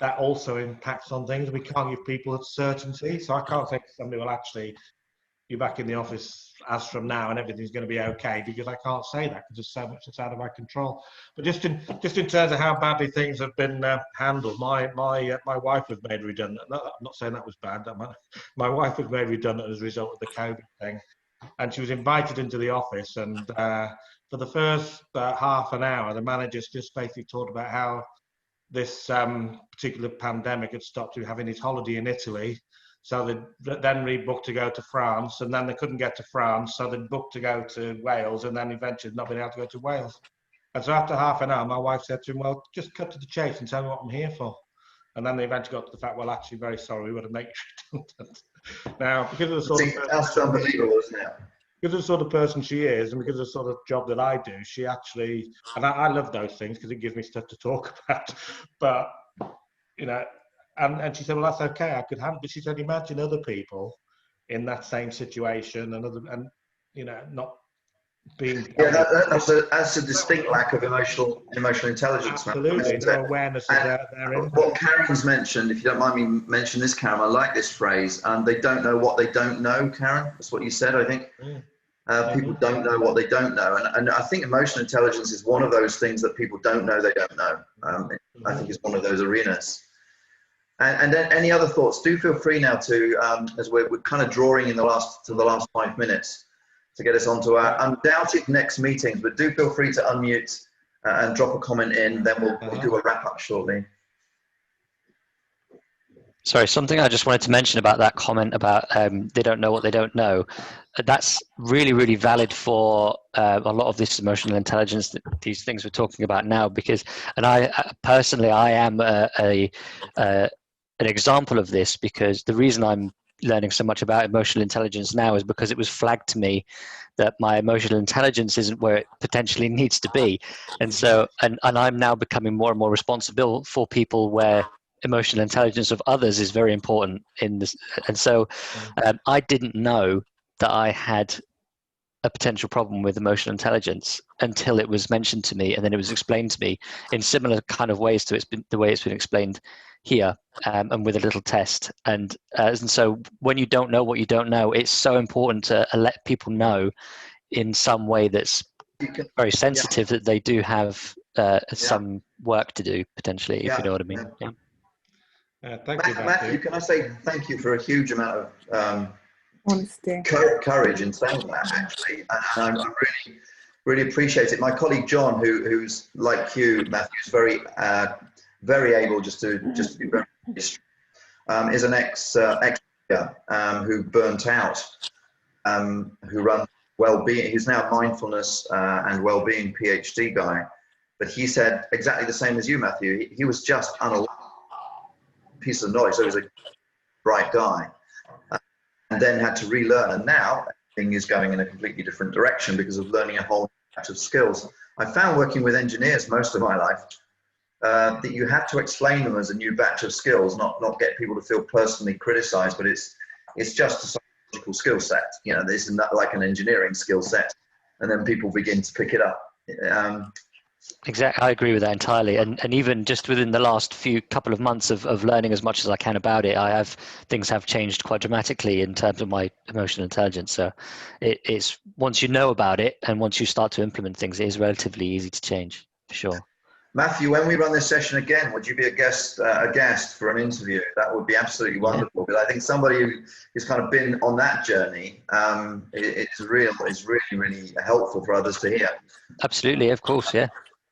that also impacts on things. We can't give people certainty. So I can't think somebody will actually be back in the office as from now and everything's going to be okay, because I can't say that because there's so much that's out of my control. But just in terms of how badly things have been handled, my wife was made redundant. No, I'm not saying that was bad. My wife was made redundant as a result of the COVID thing, and she was invited into the office. And for the first half an hour, the managers just basically talked about how this particular pandemic had stopped him having his holiday in Italy. So they then rebooked to go to France, and then they couldn't get to France, so they booked to go to Wales, and then eventually not been able to go to Wales. And so after half an hour, my wife said to him, well, just cut to the chase and tell me what I'm here for. And then they eventually got to the fact, well, actually, very sorry, we would have made you redundant. Now, because of the sort of that's unbelievable, isn't it? Because of the sort of person she is, and because of the sort of job that I do, she actually, and I love those things because it gives me stuff to talk about, but, you know, and she said, well, that's okay, I could handle it. But she said, imagine other people in that same situation and you know, not being... Yeah, that's a distinct lack of emotional intelligence. Absolutely, no awareness of their impact. What Karen's mentioned, if you don't mind me mentioning this, Karen, I like this phrase, they don't know what they don't know, Karen. That's what you said, I think. People don't know what they don't know. And I think emotional intelligence is one of those things that people don't know they don't know. I think it's one of those arenas. And then any other thoughts? Do feel free now to, as we're kind of drawing in the last 5 minutes to get us onto our undoubted next meetings, but do feel free to unmute and drop a comment in, then we'll do a wrap up shortly. Sorry, something I just wanted to mention about that comment about they don't know what they don't know. That's really, really valid for a lot of this emotional intelligence, these things we're talking about now, because, and I personally, I am an example of this, because the reason I'm learning so much about emotional intelligence now is because it was flagged to me that my emotional intelligence isn't where it potentially needs to be. And so, and I'm now becoming more and more responsible for people where emotional intelligence of others is very important in this. And so I didn't know that I had a potential problem with emotional intelligence until it was mentioned to me, and then it was explained to me in similar kind of ways to the way it's been explained here, and with a little test. And so when you don't know what you don't know, it's so important to let people know in some way that's you can, very sensitive that they do have some work to do potentially, if you know what I mean. Yeah. Thank you, Matthew, Matthew. can I say thank you for a huge amount of Honesty. courage in saying that, actually, and I really appreciate it. My colleague John, who's like you, Matthew, is very able just to be very is an ex who burnt out, who runs well-being. He's now a mindfulness and well-being PhD guy, but he said exactly the same as you, Matthew. He was just unaware piece of knowledge. So he was a bright guy, and then had to relearn. And now everything is going in a completely different direction because of learning a whole batch of skills. I found working with engineers most of my life that you have to explain them as a new batch of skills, not get people to feel personally criticized, but it's just a psychological skill set. You know, this is not like an engineering skill set, and then people begin to pick it up. Exactly, I agree with that entirely. And even just within the last couple of months of learning as much as I can about it, things have changed quite dramatically in terms of my emotional intelligence. So it's once you know about it and once you start to implement things, it is relatively easy to change, for sure. Matthew, when we run this session again, would you be a guest for an interview? That would be absolutely wonderful. But I think somebody who's kind of been on that journey, it's really helpful for others to hear. Absolutely, of course, yeah.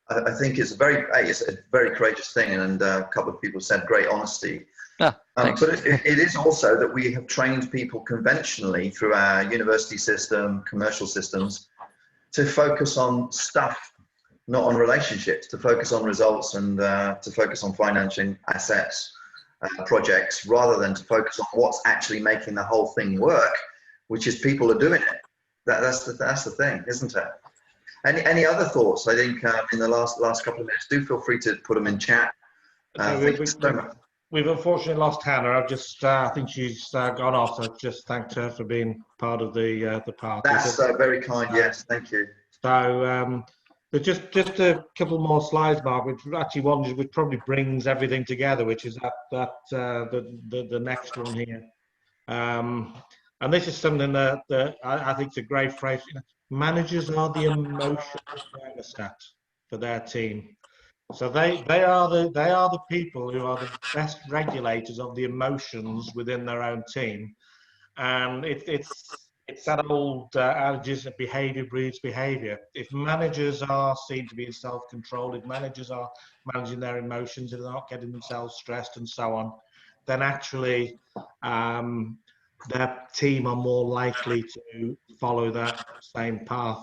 I think it's a very courageous thing, and a couple of people said great honesty. But it is also that we have trained people conventionally through our university system, commercial systems, to focus on stuff, not on relationships, to focus on results and to focus on financing assets, projects, rather than to focus on what's actually making the whole thing work, which is people are doing it. That's the thing, isn't it? Any other thoughts? I think in the last couple of minutes, do feel free to put them in chat. We've unfortunately lost Hannah. I think she's gone off. So I've just thanked her for being part of the party. That's very kind. Yes, thank you. So, but just a couple more slides, Mark, which probably brings everything together, which is the next one here. And this is something that I think is a great phrase. Managers are the emotional thermostat for their team. So they are the people who are the best regulators of the emotions within their own team. And it's that old adage that behavior breeds behavior. If managers are seen to be in self-control, if managers are managing their emotions, if they're not getting themselves stressed and so on, then actually their team are more likely to follow that same path.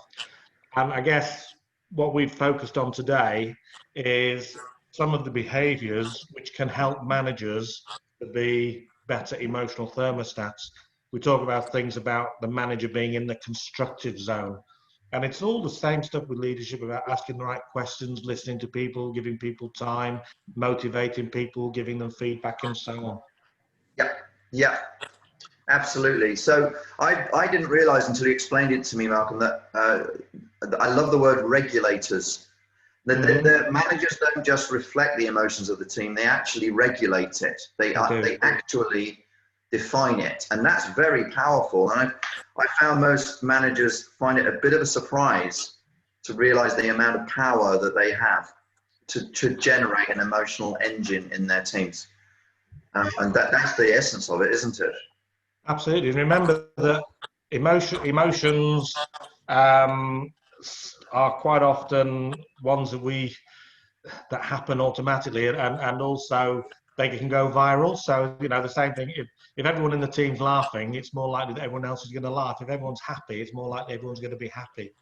And I guess what we've focused on today is some of the behaviors which can help managers to be better emotional thermostats. We talk about things about the manager being in the constructive zone. And it's all the same stuff with leadership, about asking the right questions, listening to people, giving people time, motivating people, giving them feedback and so on. Yeah. Absolutely. So I didn't realize until you explained it to me, Malcolm, that I love the word regulators. The managers don't just reflect the emotions of the team, they actually regulate it. They actually define it. And that's very powerful. And I found most managers find it a bit of a surprise to realize the amount of power that they have to generate an emotional engine in their teams. And that's the essence of it, isn't it? Absolutely. And remember that emotions are quite often ones that happen automatically, and also they can go viral. So, the same thing, if everyone in the team's laughing, it's more likely that everyone else is going to laugh. If everyone's happy, it's more likely everyone's going to be happy.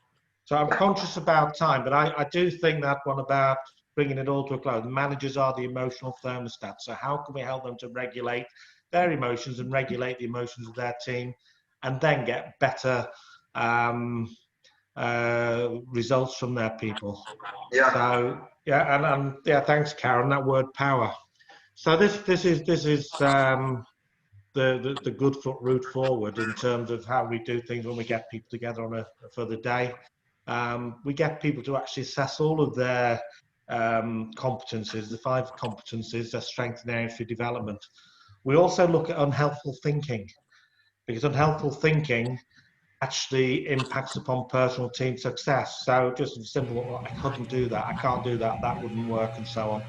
So I'm conscious about time, but I do think that one about bringing it all to a close. Managers are the emotional thermostat. So how can we help them to regulate their emotions and regulate the emotions of their team, and then get better results from their people? Yeah. So and thanks, Karen. That word power. So this is the good foot route forward in terms of how we do things when we get people together for the day. We get people to actually assess all of their competencies, the 5 competencies, their strengths and areas for development. We also look at unhelpful thinking, because unhelpful thinking actually impacts upon personal team success. So just simple, well, I couldn't do that, I can't do that, that wouldn't work, and so on.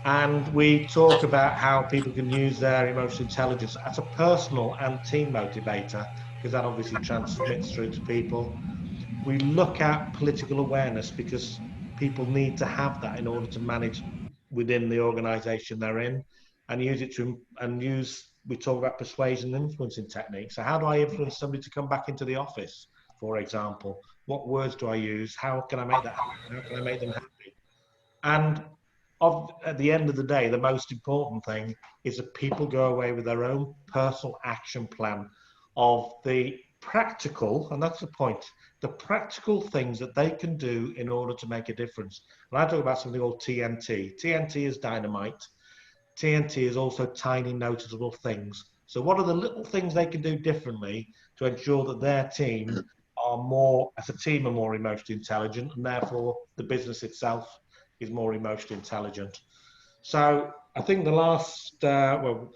And we talk about how people can use their emotional intelligence as a personal and team motivator, because that obviously transmits through to people. We look at political awareness because people need to have that in order to manage within the organization they're in, and use it to, we talk about persuasion and influencing techniques. So how do I influence somebody to come back into the office, for example? What words do I use? How can I make that happen? How can I make them happy? And at the end of the day, the most important thing is that people go away with their own personal action plan of the practical, and that's the point, the practical things that they can do in order to make a difference. And I talk about something called TNT. TNT is dynamite. TNT is also tiny, noticeable things. So what are the little things they can do differently to ensure that their team are more, as a team, are more emotionally intelligent, and therefore the business itself is more emotionally intelligent. So I think the last, I'll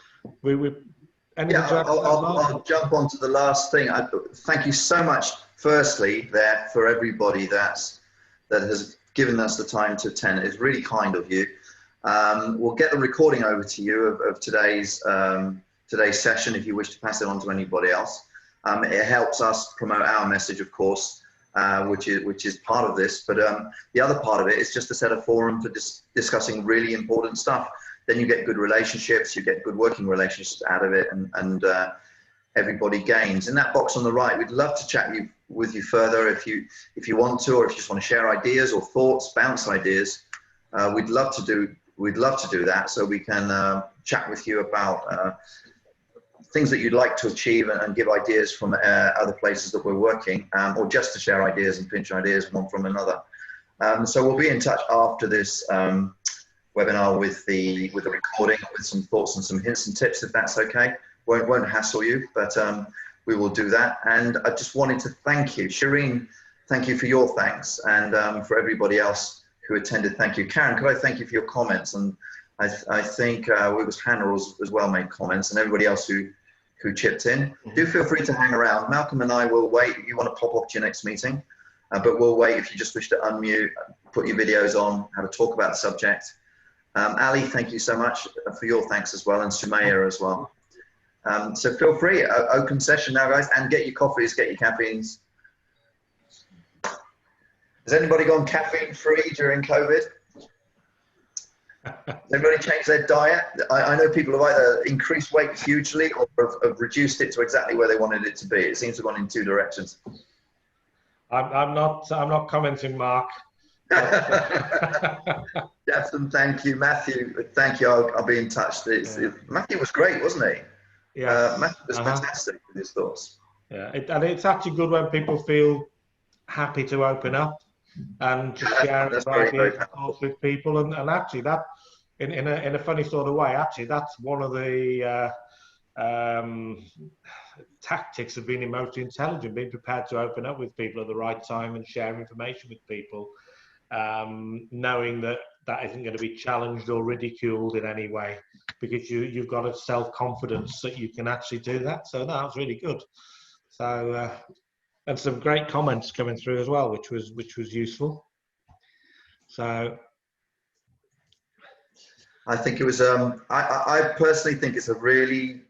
jump on to the last thing. Thank you so much, firstly, there for everybody that has given us the time to attend. It's really kind of you. We'll get the recording over to you of today's session if you wish to pass it on to anybody else. It helps us promote our message, of course, which is part of this. But the other part of it is just to set a forum for discussing really important stuff. Then you get good relationships, you get good working relationships out of it, and everybody gains. In that box on the right, we'd love to chat with you further if you want to, or if you just want to share ideas or thoughts, bounce ideas. We'd love to do that, so we can chat with you about things that you'd like to achieve and give ideas from other places that we're working, or just to share ideas and pinch ideas one from another. So we'll be in touch after this webinar with the recording, with some thoughts and some hints and tips, if that's okay. Won't hassle you, but we will do that. And I just wanted to thank you, Shireen. Thank you for your thanks, and for everybody else who attended. Thank you, Karen. Could I thank you for your comments? And I think it was Hannah as well made comments, and everybody else who chipped in. Do feel free to hang around. Malcolm and I will wait. You want to pop off to your next meeting, but we'll wait if you just wish to unmute, put your videos on, have a talk about the subject. Ali, thank you so much for your thanks as well, and Sumaya as well. So feel free, open session now, guys, and get your coffees, get your caffeines. Has anybody gone caffeine free during COVID? Has anybody changed their diet? I know people have either increased weight hugely or have reduced it to exactly where they wanted it to be. It seems to have gone in two directions. I'm not commenting, Mark. Jackson, thank you. Matthew, thank you. I'll be in touch. Matthew was great, wasn't he? Yeah. Matthew was fantastic with his thoughts. Yeah, and it's actually good when people feel happy to open up and just share their ideas and thoughts with people. And actually, that in a funny sort of way, actually, that's one of the tactics of being emotionally intelligent, being prepared to open up with people at the right time and share information with people, knowing that isn't going to be challenged or ridiculed in any way, because you've got a self-confidence that you can actually do that. So that was really good. So and some great comments coming through as well, which was useful. So I think it was I personally think it's a really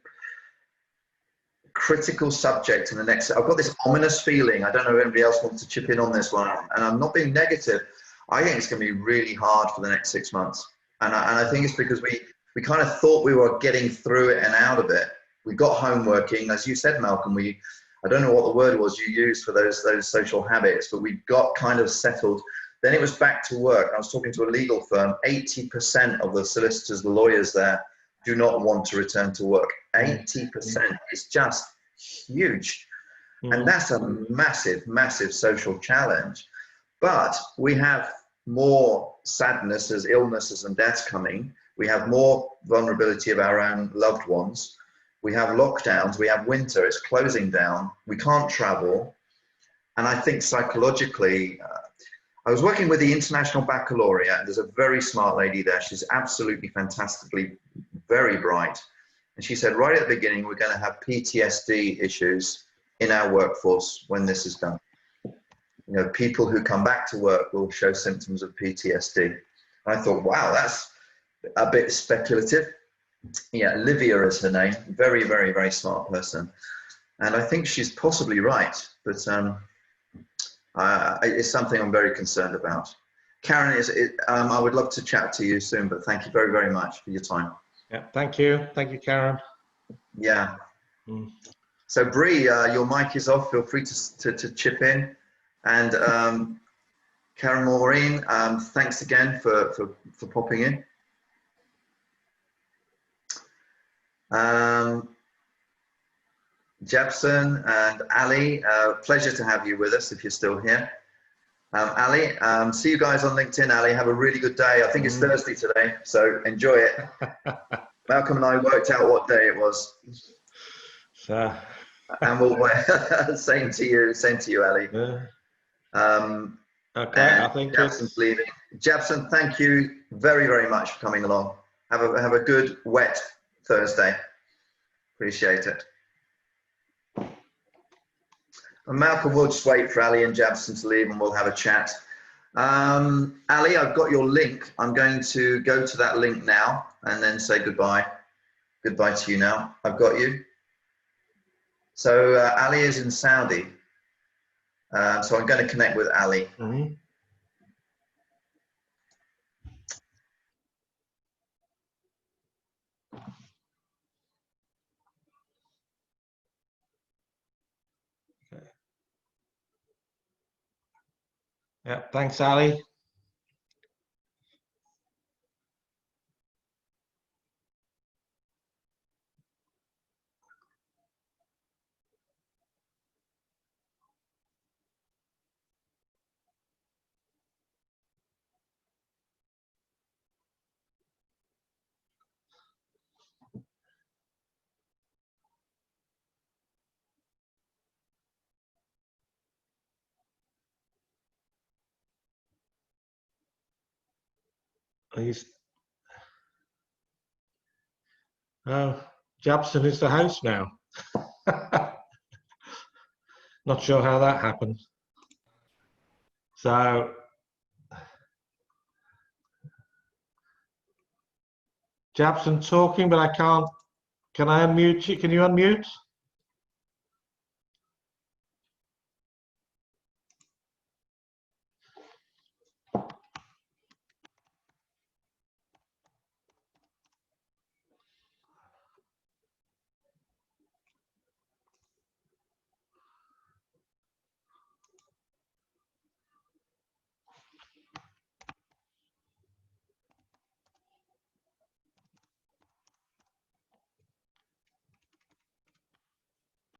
critical subject in the next. I've got this ominous feeling, I don't know if anybody else wants to chip in on this one, and I'm not being negative. I think it's going to be really hard for the next 6 months, and I think it's because we kind of thought we were getting through it and out of it. We got home working, as you said, Malcolm. I don't know what the word was you used for those social habits, but we got kind of settled. Then it was back to work. I was talking to a legal firm. 80% of the solicitors, the lawyers there, do not want to return to work. 80% is just huge, and that's a massive, massive social challenge. But we have more sadnesses, illnesses and deaths coming. We have more vulnerability of our own loved ones. We have lockdowns, we have winter, it's closing down. We can't travel. And I think psychologically, I was working with the International Baccalaureate. There's a very smart lady there. She's absolutely fantastically very bright. And she said, right at the beginning, we're going to have PTSD issues in our workforce when this is done. You know, people who come back to work will show symptoms of PTSD. I thought, wow, that's a bit speculative. Yeah, Livia is her name. Very, very, very smart person. And I think she's possibly right, but it's something I'm very concerned about. Karen, I would love to chat to you soon, but thank you very, very much for your time. Yeah, thank you. Thank you, Karen. Yeah. So Bree, your mic is off. Feel free to chip in. And Karen Maureen, thanks again for popping in. Jepson and Ali, pleasure to have you with us if you're still here. Ali, see you guys on LinkedIn. Ali, have a really good day. I think it's Thursday today, so enjoy it. Malcolm and I worked out what day it was. So. And we'll same to you, Ali. Okay, I think Jepson's leaving. Jepson, thank you very, very much for coming along. Have a good wet Thursday. Appreciate it. And Malcolm, we'll just wait for Ali and Jepson to leave and we'll have a chat. Ali, I've got your link. I'm going to go to that link now and then say goodbye. Goodbye to you now. I've got you. So Ali is in Saudi. So I'm going to connect with Ali. Okay. Yeah, thanks, Ali. Jepson is the host now. Not sure how that happened. So, Jepson talking, but I can't. Can I unmute you? Can you unmute?